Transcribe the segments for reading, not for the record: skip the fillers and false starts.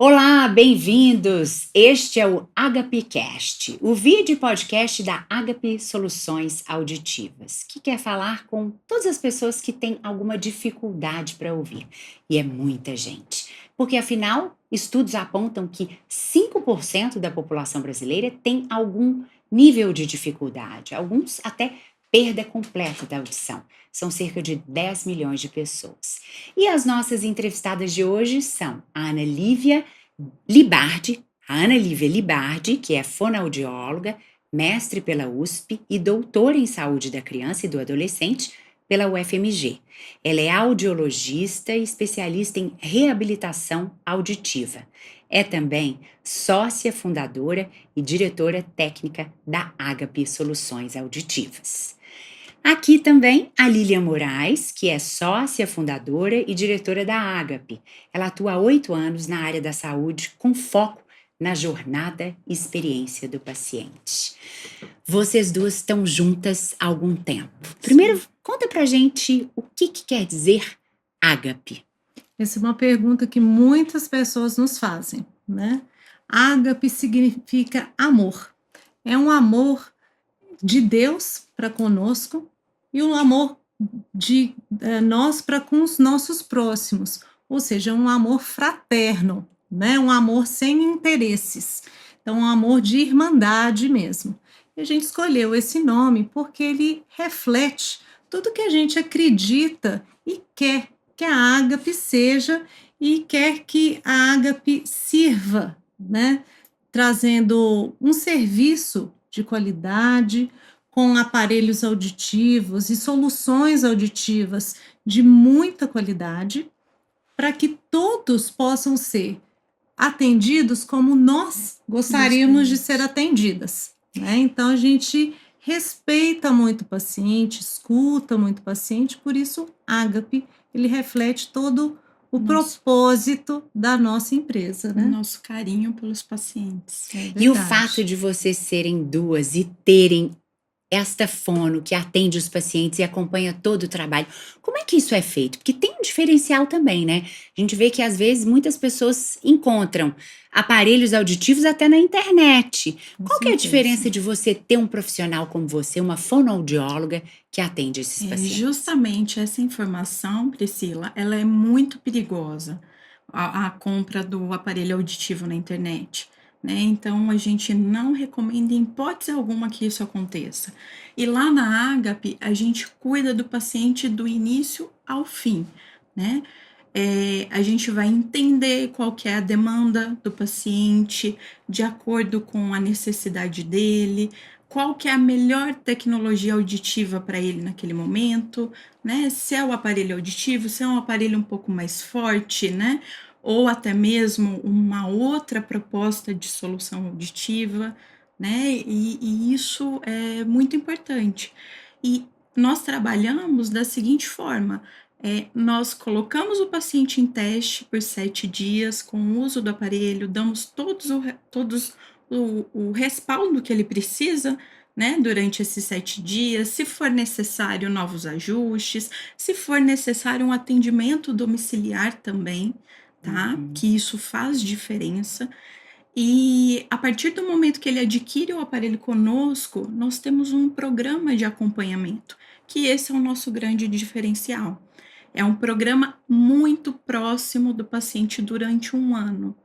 Olá, bem-vindos! Este é o HPcast, o vídeo e podcast da HP Soluções Auditivas, que quer falar com todas as pessoas que têm alguma dificuldade para ouvir. E é muita gente, porque afinal, estudos apontam que 5% da população brasileira tem algum nível de dificuldade, alguns até perda completa da audição. São cerca de 10 milhões de pessoas. E as nossas entrevistadas de hoje são a Ana Lívia Libardi, a Ana Lívia Libardi, que é fonoaudióloga, mestre pela USP e doutora em saúde da criança e do adolescente pela UFMG. Ela é audiologista e especialista em reabilitação auditiva. É também sócia fundadora e diretora técnica da HP Soluções Auditivas. Aqui também a Lilian Moraes, que é sócia fundadora e diretora da Ágape. Ela atua há 8 anos na área da saúde, com foco na jornada e experiência do paciente. Vocês duas estão juntas há algum tempo. Primeiro, conta pra gente o que quer dizer Ágape. Essa é uma pergunta que muitas pessoas nos fazem, né? Ágape significa amor. É um amor de Deus para conosco e um amor de nós para com os nossos próximos, ou seja, um amor fraterno, né? Um amor sem interesses. Então, um amor de irmandade mesmo. E a gente escolheu esse nome porque ele reflete tudo que a gente acredita e quer que a Ágape seja e quer que a Ágape sirva, né? Trazendo um serviço de qualidade, com aparelhos auditivos e soluções auditivas de muita qualidade, para que todos possam ser atendidos como nós gostaríamos de ser atendidas, né? Então, a gente respeita muito o paciente, escuta muito o paciente, por isso, Ágape, ele reflete todo o propósito da nossa empresa, né? Nosso carinho pelos pacientes. E o fato de vocês serem duas e terem esta fono que atende os pacientes e acompanha todo o trabalho, como é que isso é feito? Porque tem um diferencial também, né? A gente vê que às vezes muitas pessoas encontram aparelhos auditivos até na internet. Qual que é a diferença de você ter um profissional como você, uma fonoaudióloga, que atende esses pacientes? Justamente essa informação, Priscila, ela é muito perigosa, a compra do aparelho auditivo na internet, né? Então, a gente não recomenda em hipótese alguma que isso aconteça. E lá na Ágape, a gente cuida do paciente do início ao fim, né? A gente vai entender qual que é a demanda do paciente, de acordo com a necessidade dele, qual que é a melhor tecnologia auditiva para ele naquele momento, né? Se é o aparelho auditivo, se é um aparelho um pouco mais forte, né? Ou até mesmo uma outra proposta de solução auditiva, né? E isso é muito importante. E nós trabalhamos da seguinte forma: nós colocamos o paciente em teste por 7 dias com o uso do aparelho, damos todos o respaldo que ele precisa, né, durante esses 7 dias, se for necessário novos ajustes, se for necessário um atendimento domiciliar também, tá? Que isso faz diferença. E a partir do momento que ele adquire o aparelho conosco, nós temos um programa de acompanhamento, que esse é o nosso grande diferencial. É um programa muito próximo do paciente durante 1 ano,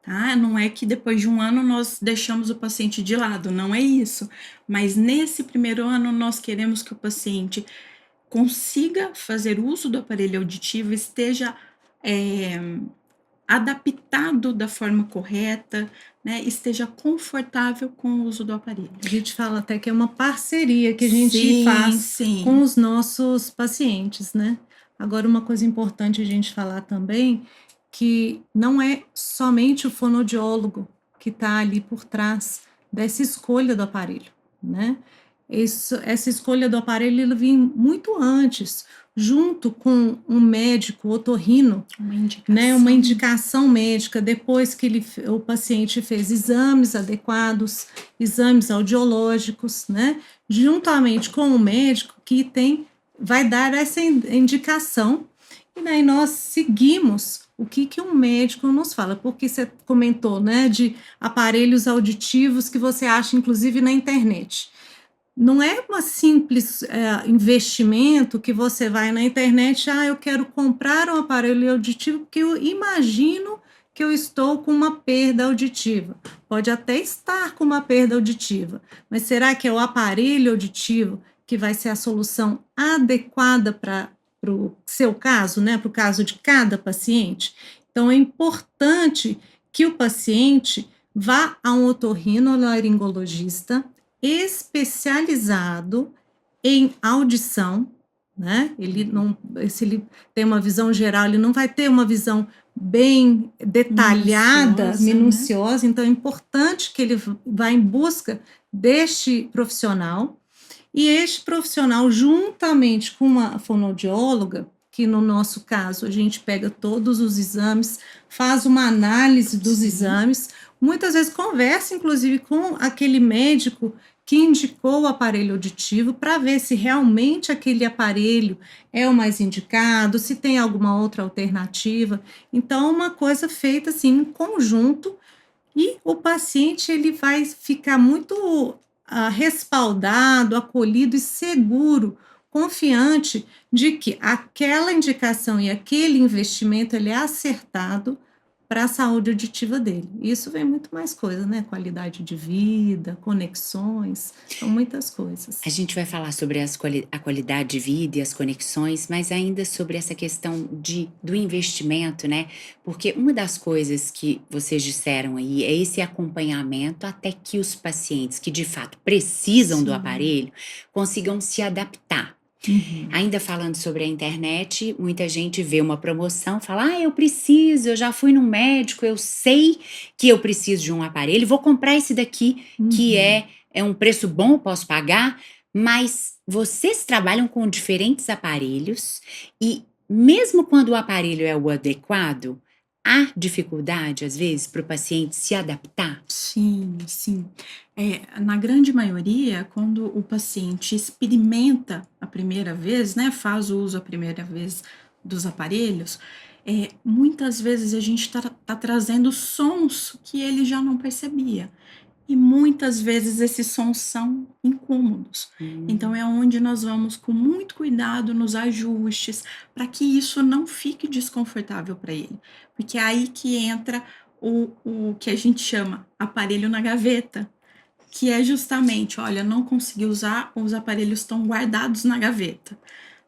tá? Não é que depois de 1 ano nós deixamos o paciente de lado, não é isso. Mas nesse primeiro ano nós queremos que o paciente consiga fazer uso do aparelho auditivo, esteja adaptado da forma correta, né, esteja confortável com o uso do aparelho. A gente fala até que é uma parceria que a gente faz com os nossos pacientes, né? Agora, uma coisa importante a gente falar também, que não é somente o fonoaudiólogo que está ali por trás dessa escolha do aparelho, né? Essa escolha do aparelho ela vem muito antes, junto com um médico otorrino, uma indicação médica, depois que o paciente fez exames adequados, exames audiológicos, né? Juntamente com o médico que vai dar essa indicação E daí nós seguimos o que o médico nos fala, porque você comentou, né, de aparelhos auditivos que você acha, inclusive, na internet. Não é uma simples investimento que você vai na internet, eu quero comprar um aparelho auditivo porque eu imagino que eu estou com uma perda auditiva. Pode até estar com uma perda auditiva, mas será que é o aparelho auditivo que vai ser a solução adequada para o seu caso, né? Para o caso de cada paciente? Então, é importante que o paciente vá a um otorrinolaringologista especializado em audição, né? Ele não, se ele tem uma visão geral, ele não vai ter uma visão bem detalhada, minuciosa, né? Então é importante que ele vá em busca deste profissional, e este profissional, juntamente com uma fonoaudióloga, que no nosso caso a gente pega todos os exames, faz uma análise dos exames, muitas vezes conversa, inclusive, com aquele médico que indicou o aparelho auditivo para ver se realmente aquele aparelho é o mais indicado, se tem alguma outra alternativa. Então, uma coisa feita assim em conjunto, e o paciente ele vai ficar muito respaldado, acolhido e seguro, confiante de que aquela indicação e aquele investimento ele é acertado para a saúde auditiva dele. Isso vem muito mais coisa, né? Qualidade de vida, conexões, são muitas coisas. A gente vai falar sobre a qualidade de vida e as conexões, mas ainda sobre essa questão do investimento, né? Porque uma das coisas que vocês disseram aí é esse acompanhamento até que os pacientes que de fato precisam do aparelho consigam se adaptar. Ainda falando sobre a internet, muita gente vê uma promoção, fala, eu preciso, eu já fui no médico, eu sei que eu preciso de um aparelho, vou comprar esse daqui, que é um preço bom, eu posso pagar, mas vocês trabalham com diferentes aparelhos e mesmo quando o aparelho é o adequado, há dificuldade, às vezes, para o paciente se adaptar? Sim, sim. Na grande maioria, quando o paciente experimenta a primeira vez, né, faz o uso a primeira vez dos aparelhos, muitas vezes a gente tá trazendo sons que ele já não percebia. E muitas vezes esses sons são incômodos. Então é onde nós vamos com muito cuidado nos ajustes, para que isso não fique desconfortável para ele. Porque é aí que entra o que a gente chama aparelho na gaveta, que é justamente, olha, não consegui usar, os aparelhos estão guardados na gaveta,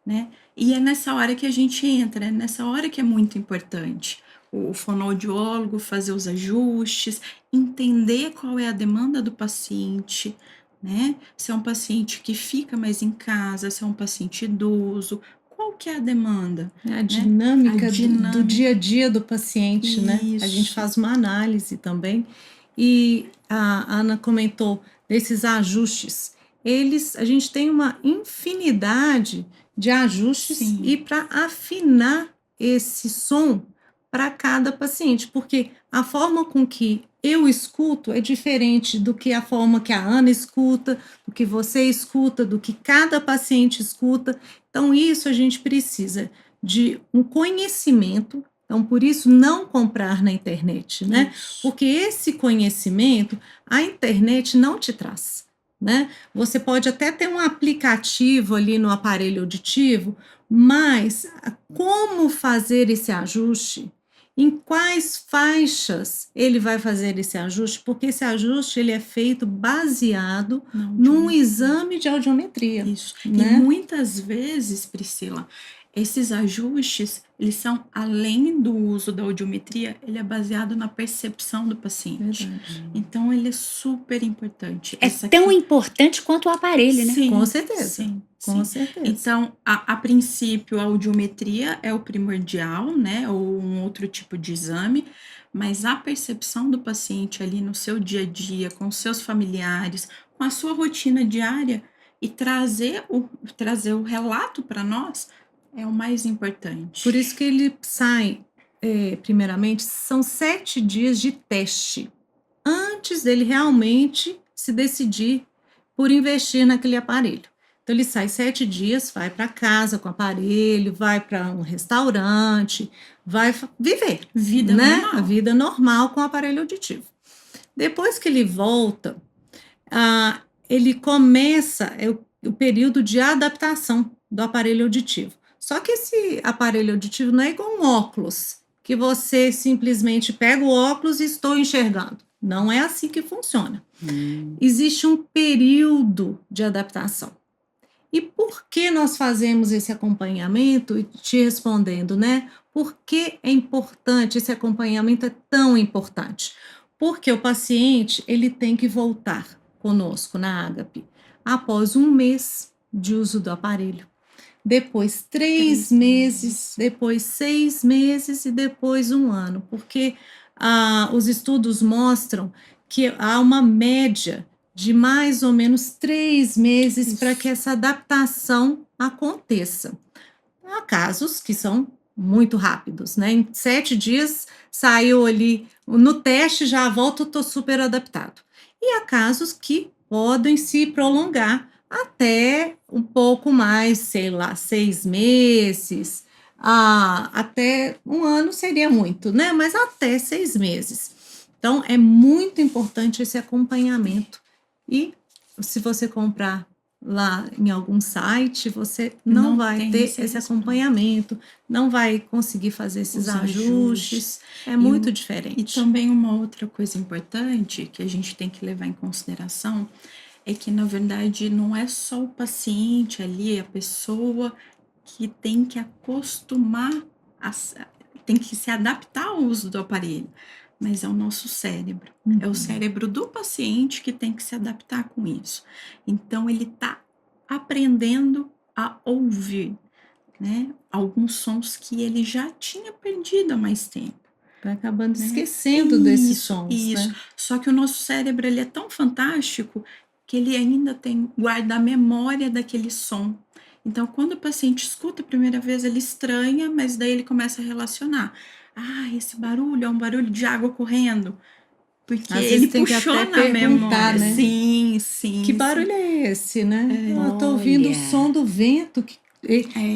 né? E é nessa hora que a gente entra, é nessa hora que é muito importante o fonoaudiólogo fazer os ajustes, entender qual é a demanda do paciente, né? Se é um paciente que fica mais em casa, se é um paciente idoso, qual que é a demanda? A dinâmica do dia a dia do paciente, né? A gente faz uma análise também. E a Ana comentou desses ajustes. A gente tem uma infinidade de ajustes e para afinar esse som para cada paciente, porque a forma com que eu escuto é diferente do que a forma que a Ana escuta, do que você escuta, do que cada paciente escuta. Então, isso a gente precisa de um conhecimento. Então, por isso, não comprar na internet, né? Porque esse conhecimento, a internet não te traz, né? Você pode até ter um aplicativo ali no aparelho auditivo, mas como fazer esse ajuste? Em quais faixas ele vai fazer esse ajuste? Porque esse ajuste ele é feito baseado num exame de audiometria. Isso. Né? E muitas vezes, Priscila, esses ajustes, eles são, além do uso da audiometria, ele é baseado na percepção do paciente. Verdade. Então, ele é super importante. É tão importante quanto o aparelho, né? Com certeza. Sim. Com certeza. Então, a princípio, a audiometria é o primordial, né? Ou um outro tipo de exame, mas a percepção do paciente ali no seu dia a dia, com seus familiares, com a sua rotina diária, e trazer o relato para nós é o mais importante. Por isso que ele sai, primeiramente, são 7 dias de teste, antes dele realmente se decidir por investir naquele aparelho. Então, ele sai 7 dias, vai para casa com o aparelho, vai para um restaurante, vai viver, Vida né? normal. A vida normal com o aparelho auditivo. Depois que ele volta, ele começa o período de adaptação do aparelho auditivo. Só que esse aparelho auditivo não é igual um óculos, que você simplesmente pega o óculos e estou enxergando. Não é assim que funciona. Existe um período de adaptação. E por que nós fazemos esse acompanhamento? E te respondendo, né? Por que é importante, esse acompanhamento é tão importante? Porque o paciente, ele tem que voltar conosco na Ágape após 1 mês de uso do aparelho. Depois 3 meses, depois 6 meses e depois 1 ano. Porque os estudos mostram que há uma média de mais ou menos 3 meses para que essa adaptação aconteça. Há casos que são muito rápidos, né? Em 7 dias saiu ali, no teste já volta, estou super adaptado. E há casos que podem se prolongar até um pouco mais, sei lá, 6 meses, até 1 ano seria muito, né? Mas até 6 meses. Então, é muito importante esse acompanhamento. E se você comprar lá em algum site, você não vai ter esse acompanhamento, não vai conseguir fazer esses ajustes. É muito diferente. E também uma outra coisa importante que a gente tem que levar em consideração é que, na verdade, não é só o paciente ali, a pessoa que tem que acostumar, tem que se adaptar ao uso do aparelho, mas é o nosso cérebro. É o cérebro do paciente que tem que se adaptar com isso. Então, ele está aprendendo a ouvir, né? Alguns sons que ele já tinha perdido há mais tempo. Vai acabando esquecendo desses sons. Isso. Né? Só que o nosso cérebro, ele é tão fantástico que ele ainda guarda a memória daquele som. Então, quando o paciente escuta a primeira vez, ele estranha, mas daí ele começa a relacionar. Esse barulho é um barulho de água correndo. Porque às ele vezes tem puxou que até na memória. Né? Sim. Que barulho é esse, né? Eu tô ouvindo o som do vento.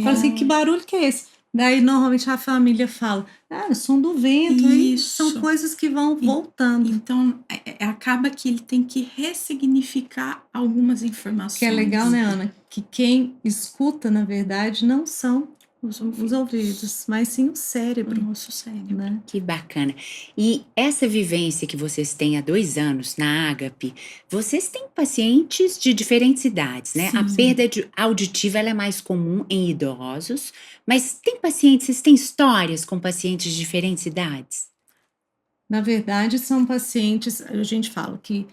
Fala assim, que barulho que é esse? Daí, normalmente, a família fala, o som do vento. Aí são coisas que vão voltando. Então, acaba que ele tem que ressignificar algumas informações. Que é legal, né, Ana? Que quem escuta, na verdade, não são os ouvidos, mas sim o cérebro. O nosso cérebro. Né? Que bacana. E essa vivência que vocês têm há 2 anos na Ágape, vocês têm pacientes de diferentes idades, né? Sim. A perda auditiva ela é mais comum em idosos, mas vocês têm histórias com pacientes de diferentes idades? Na verdade, são pacientes, a gente fala que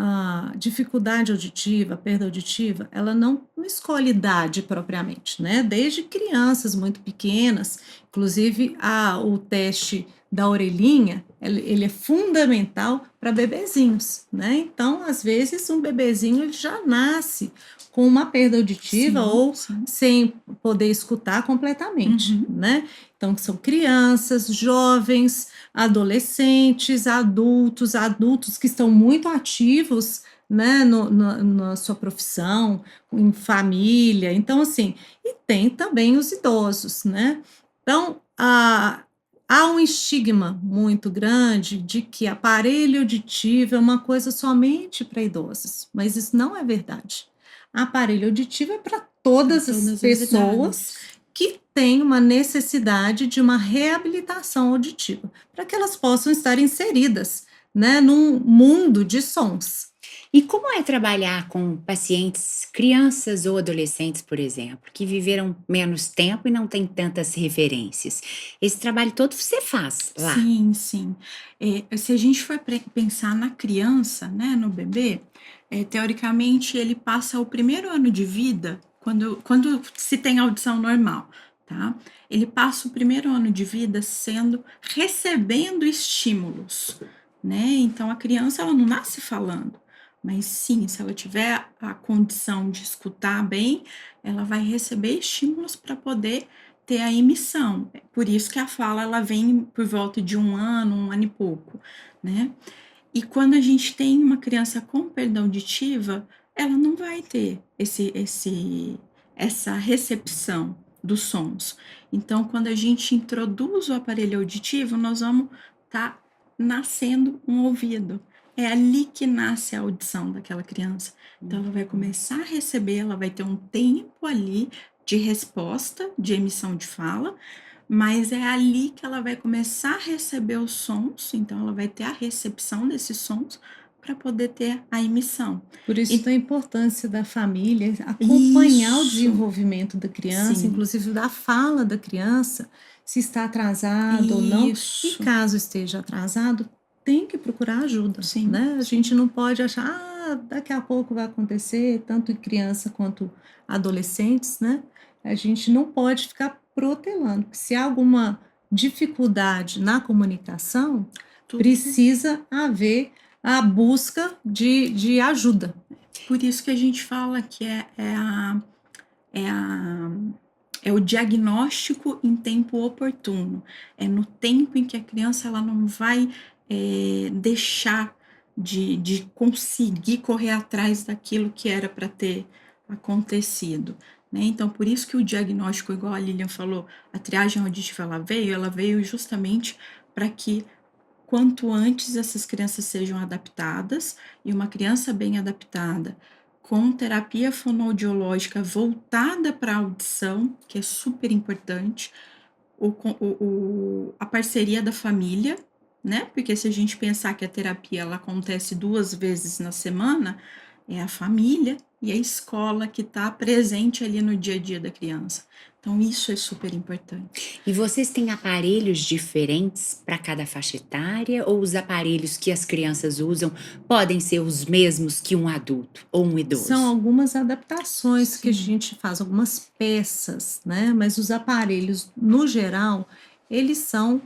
a dificuldade auditiva, a perda auditiva, ela não escolhe idade propriamente, né? Desde crianças muito pequenas, inclusive o teste da orelhinha, ele é fundamental para bebezinhos, né? Então, às vezes, um bebezinho ele já nasce com uma perda auditiva ou sem poder escutar completamente, né? Então, são crianças, jovens, adolescentes, adultos que estão muito ativos, né, na sua profissão, em família. Então, assim, e tem também os idosos, né? Então, há um estigma muito grande de que aparelho auditivo é uma coisa somente para idosos, mas isso não é verdade. Aparelho auditivo é para todas as pessoas que têm uma necessidade de uma reabilitação auditiva, para que elas possam estar inseridas, né, num mundo de sons. E como é trabalhar com pacientes, crianças ou adolescentes, por exemplo, que viveram menos tempo e não têm tantas referências? Esse trabalho todo você faz lá? Sim. Se a gente for pensar na criança, né, no bebê, teoricamente ele passa o primeiro ano de vida, quando se tem audição normal, tá? Ele passa o primeiro ano de vida recebendo estímulos, né? Então a criança ela não nasce falando. Mas sim, se ela tiver a condição de escutar bem, ela vai receber estímulos para poder ter a emissão. Por isso que a fala ela vem por volta de 1 ano e pouco, né? E quando a gente tem uma criança com perda auditiva, ela não vai ter essa recepção dos sons. Então, quando a gente introduz o aparelho auditivo, nós vamos estar nascendo um ouvido. É ali que nasce a audição daquela criança. Então, ela vai começar a receber, ela vai ter um tempo ali de resposta, de emissão de fala, mas é ali que ela vai começar a receber os sons, então ela vai ter a recepção desses sons para poder ter a emissão. Por isso E da importância da família acompanhar o isso, desenvolvimento da criança, sim, inclusive da fala da criança, se está atrasado ou não. E isso, caso esteja atrasado, tem que procurar ajuda, sim, né? A sim, gente não pode achar, daqui a pouco vai acontecer, tanto em criança quanto adolescentes, né? A gente não pode ficar protelando, porque se há alguma dificuldade na comunicação, tudo. precisa haver a busca de ajuda. Por isso que a gente fala que é o diagnóstico em tempo oportuno. É no tempo em que a criança ela não vai deixar de conseguir correr atrás daquilo que era para ter acontecido. Né? Então, por isso que o diagnóstico, igual a Lilian falou, a triagem auditiva ela veio justamente para que quanto antes essas crianças sejam adaptadas, e uma criança bem adaptada, com terapia fonoaudiológica voltada para a audição, que é super importante, a parceria da família, né? Porque se a gente pensar que a terapia ela acontece 2 vezes na semana, é a família e a escola que está presente ali no dia a dia da criança. Então, isso é super importante. E vocês têm aparelhos diferentes para cada faixa etária ou os aparelhos que as crianças usam podem ser os mesmos que um adulto ou um São idoso? algumas adaptações que a Sim. gente faz, algumas peças, né? Mas os aparelhos, no geral, eles são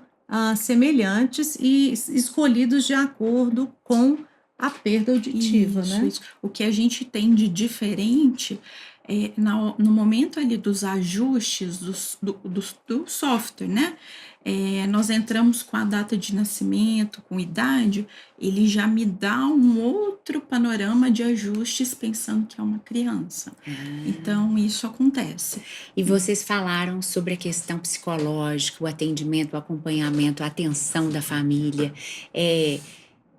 semelhantes e escolhidos de acordo com a perda auditiva, né? Isso. O que a gente tem de diferente é no momento ali dos ajustes do software, né? Nós entramos com a data de nascimento, com idade, ele já me dá um outro panorama de ajustes pensando que é uma criança. Então, isso acontece. E vocês falaram sobre a questão psicológica, o atendimento, o acompanhamento, a atenção da família.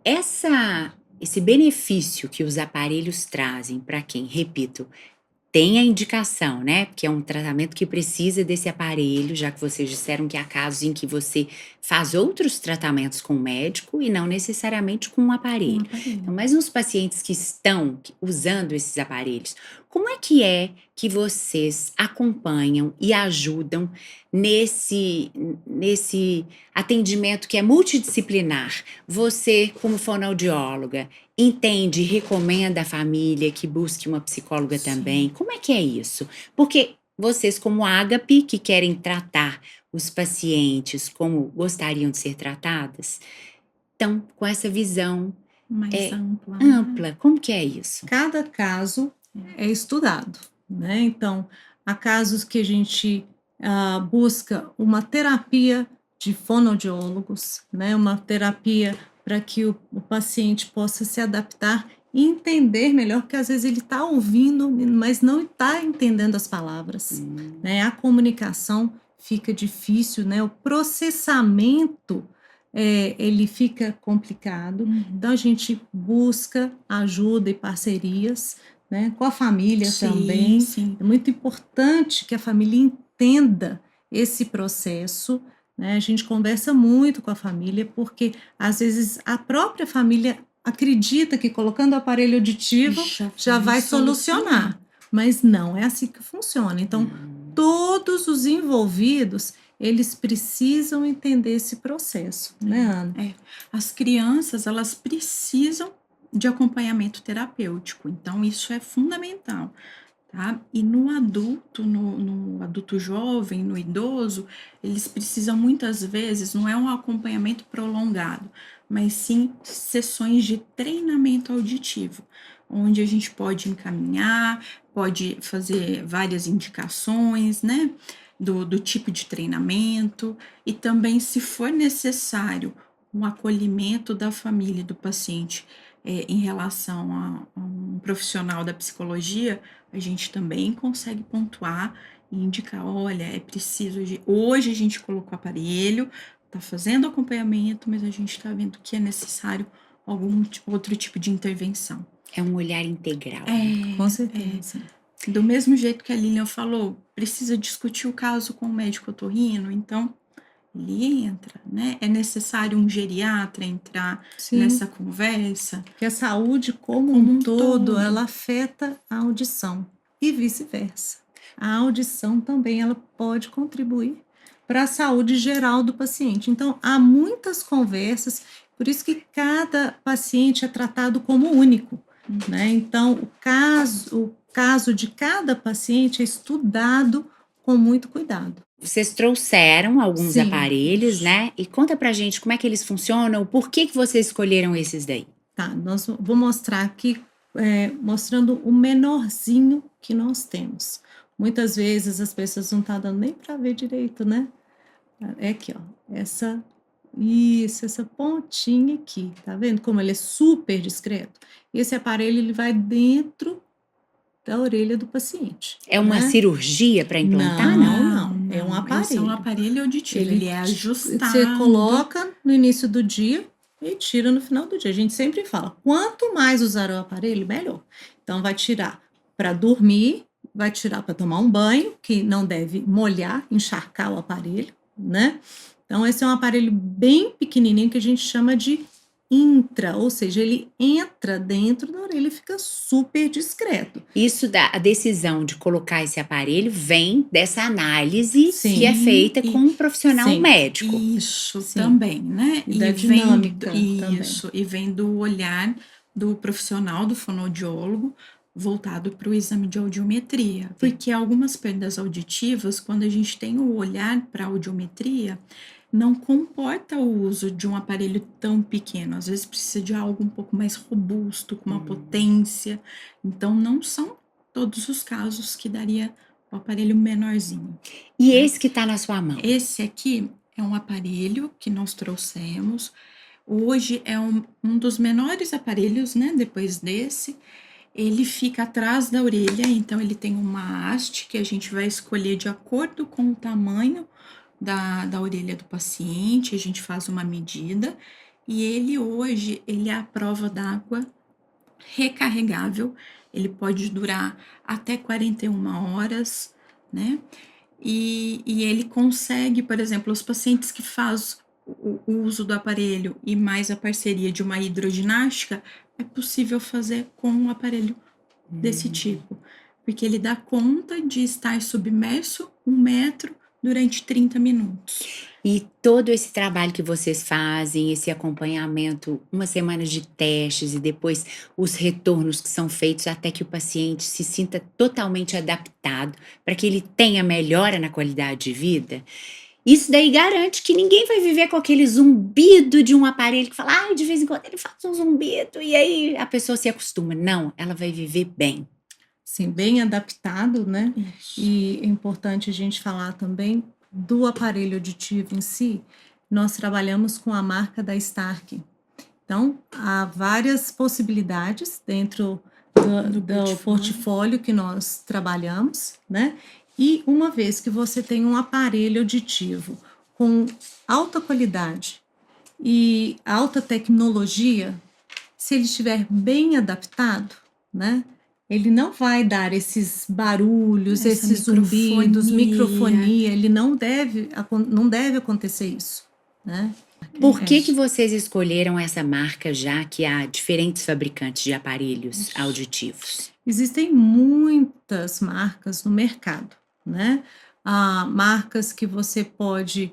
Esse benefício que os aparelhos trazem para quem, repito, tem a indicação, né? Porque é um tratamento que precisa desse aparelho, já que vocês disseram que há casos em que você faz outros tratamentos com o médico e não necessariamente com um aparelho. Então, mas nos pacientes que estão usando esses aparelhos, como é que vocês acompanham e ajudam nesse atendimento que é multidisciplinar? Você, como fonoaudióloga, entende e recomenda à família que busque uma psicóloga Sim. também? Como é que é isso? Porque vocês, como Ágape, que querem tratar os pacientes como gostariam de ser tratadas, estão com essa visão Mais ampla. Né? ampla. Como que é isso? Cada caso é estudado, né? Então, há casos que a gente busca uma terapia de fonoaudiólogos, né? Uma terapia para que o paciente possa se adaptar e entender melhor, porque às vezes ele está ouvindo, mas não está entendendo as palavras, né? A comunicação fica difícil, né? O processamento ele fica complicado. Então, a gente busca ajuda e parcerias, né, com a família também. Sim. É muito importante que a família entenda esse processo, né? A gente conversa muito com a família, porque às vezes a própria família acredita que colocando o aparelho auditivo já vai solucionar, mas não é assim que funciona. Então, todos os envolvidos eles precisam entender esse processo, né, Ana? As crianças, elas precisam de acompanhamento terapêutico, então isso é fundamental, tá? E no adulto jovem, no idoso, eles precisam muitas vezes, não é um acompanhamento prolongado, mas sim sessões de treinamento auditivo, onde a gente pode encaminhar, pode fazer várias indicações, né? Do tipo de treinamento e também, se for necessário, um acolhimento da família e do paciente em relação a um profissional da psicologia, a gente também consegue pontuar e indicar: olha, é preciso hoje a gente colocou o aparelho, está fazendo acompanhamento, mas a gente está vendo que é necessário algum outro tipo de intervenção. É um olhar integral, né? Com certeza. Do mesmo jeito que a Lilian falou, precisa discutir o caso com o médico otorrino, então ele entra, né? É necessário um geriatra entrar Sim, nessa conversa. porque a saúde como Como um um todo, todo. ela afeta a audição e vice-versa. A audição também ela pode contribuir para a saúde geral do paciente. Então, há muitas conversas, por isso que cada paciente é tratado como único, né? Então, o caso de cada paciente é estudado com muito cuidado. Vocês trouxeram alguns Sim. aparelhos, né? E conta pra gente como é que eles funcionam, por que que vocês escolheram esses daí? Tá, vou mostrar aqui, mostrando o menorzinho que nós temos. Muitas vezes as pessoas não estão dando nem para ver direito, né? É aqui, ó, essa pontinha aqui, tá vendo como ele é super discreto? Esse aparelho, ele vai dentro da orelha do paciente. É uma né? cirurgia para implantar, não? Não, é um Esse é um aparelho. aparelho auditivo, ele é ajustado. Você coloca no início do dia e tira no final do dia. A gente sempre fala, quanto mais usar o aparelho, melhor. Então, vai tirar para dormir, vai tirar para tomar um banho, que não deve molhar, encharcar o aparelho, né? Então, esse é um aparelho bem pequenininho que a gente chama de intra, ou seja, ele entra dentro da orelha e fica super discreto. Isso a decisão de colocar esse aparelho vem dessa análise Sim. que é feita com um profissional Sim. médico. Isso Sim. também, né? E da dinâmica também. Isso, e vem do olhar do profissional, do fonoaudiólogo, voltado para o exame de audiometria. Porque algumas perdas auditivas, quando a gente tem o olhar para a audiometria, não comporta o uso de um aparelho tão pequeno. Às vezes precisa de algo um pouco mais robusto, com uma potência. Então, não são todos os casos que daria o aparelho menorzinho. E esse que está na sua mão? Esse aqui é um aparelho que nós trouxemos. Hoje é um dos menores aparelhos, né? Depois desse. Ele fica atrás da orelha, então ele tem uma haste que a gente vai escolher de acordo com o tamanho da orelha do paciente, a gente faz uma medida, e ele hoje, ele é à prova d'água recarregável, ele pode durar até 41 horas, né? E ele consegue, por exemplo, os pacientes que fazem o uso do aparelho e mais a parceria de uma hidroginástica, é possível fazer com um aparelho desse tipo, porque ele dá conta de estar submerso 1 metro durante 30 minutos. E todo esse trabalho que vocês fazem, esse acompanhamento, uma semana de testes e depois os retornos que são feitos até que o paciente se sinta totalmente adaptado para que ele tenha melhora na qualidade de vida, isso daí garante que ninguém vai viver com aquele zumbido de um aparelho que fala, ai, de vez em quando ele faz um zumbido e aí a pessoa se acostuma. Não, ela vai viver bem. Sim, bem adaptado, né? Isso. E é importante a gente falar também do aparelho auditivo em si. Nós trabalhamos com a marca da Stark. Então, há várias possibilidades dentro do portfólio que nós trabalhamos, né? E uma vez que você tem um aparelho auditivo com alta qualidade e alta tecnologia, se ele estiver bem adaptado, né? Ele não vai dar esses barulhos, esses zumbidos, microfonia, ele não deve acontecer isso, né? Por que vocês escolheram essa marca, já que há diferentes fabricantes de aparelhos auditivos? Existem muitas marcas no mercado, né? Marcas que você pode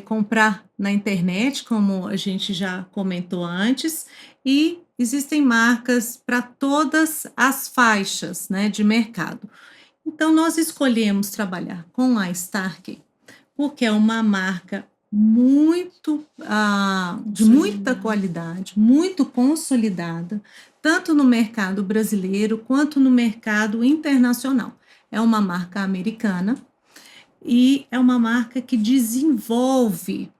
comprar na internet, como a gente já comentou antes, e existem marcas para todas as faixas, né, de mercado. Então, nós escolhemos trabalhar com a Stark porque é uma marca de muita qualidade, muito consolidada, tanto no mercado brasileiro quanto no mercado internacional. É uma marca americana e é uma marca que desenvolve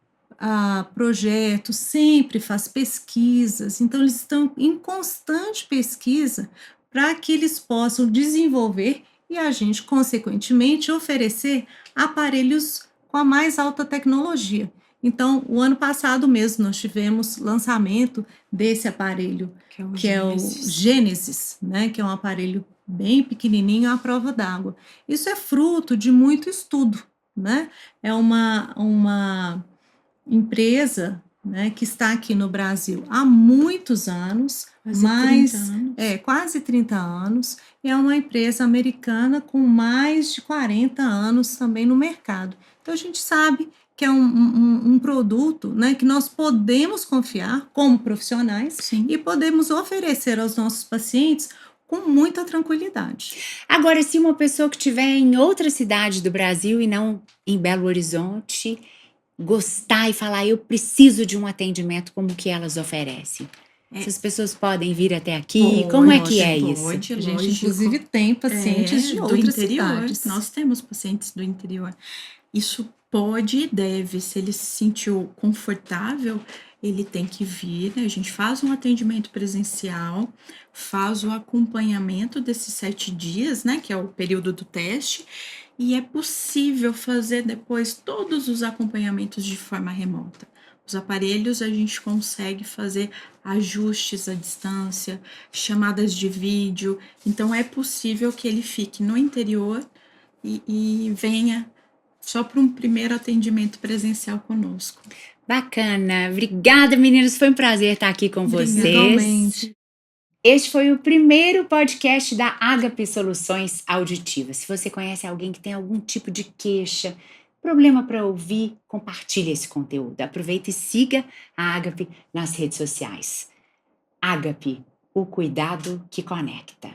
projetos, sempre faz pesquisas, então eles estão em constante pesquisa para que eles possam desenvolver e a gente, consequentemente, oferecer aparelhos com a mais alta tecnologia. Então, o ano passado mesmo, nós tivemos lançamento desse aparelho, que é o Gênesis, né, que é um aparelho bem pequenininho à prova d'água. Isso é fruto de muito estudo, né? É uma empresa, né, que está aqui no Brasil há muitos anos, quase 30 anos, e é uma empresa americana com mais de 40 anos também no mercado. Então, a gente sabe que é um produto, né, que nós podemos confiar como profissionais Sim. e podemos oferecer aos nossos pacientes com muita tranquilidade. Agora, se uma pessoa que estiver em outra cidade do Brasil e não em Belo Horizonte gostar e falar, eu preciso de um atendimento como que elas oferecem. Essas pessoas podem vir até aqui? Como é que é isso? Pode, A gente, lógico. inclusive, tem pacientes de do outras interior. cidades. Nós temos pacientes do interior. Isso pode e deve, se ele se sentiu confortável, ele tem que vir, né? A gente faz um atendimento presencial, faz o acompanhamento desses 7 dias, né? Que é o período do teste, e é possível fazer depois todos os acompanhamentos de forma remota. Os aparelhos a gente consegue fazer ajustes à distância, chamadas de vídeo, então é possível que ele fique no interior e venha só para um primeiro atendimento presencial conosco. Bacana. Obrigada, meninos. Foi um prazer estar aqui com vocês. Igualmente. Este foi o primeiro podcast da Agape Soluções Auditivas. Se você conhece alguém que tem algum tipo de queixa, problema para ouvir, compartilhe esse conteúdo. Aproveita e siga a Agape nas redes sociais. Agape, o cuidado que conecta.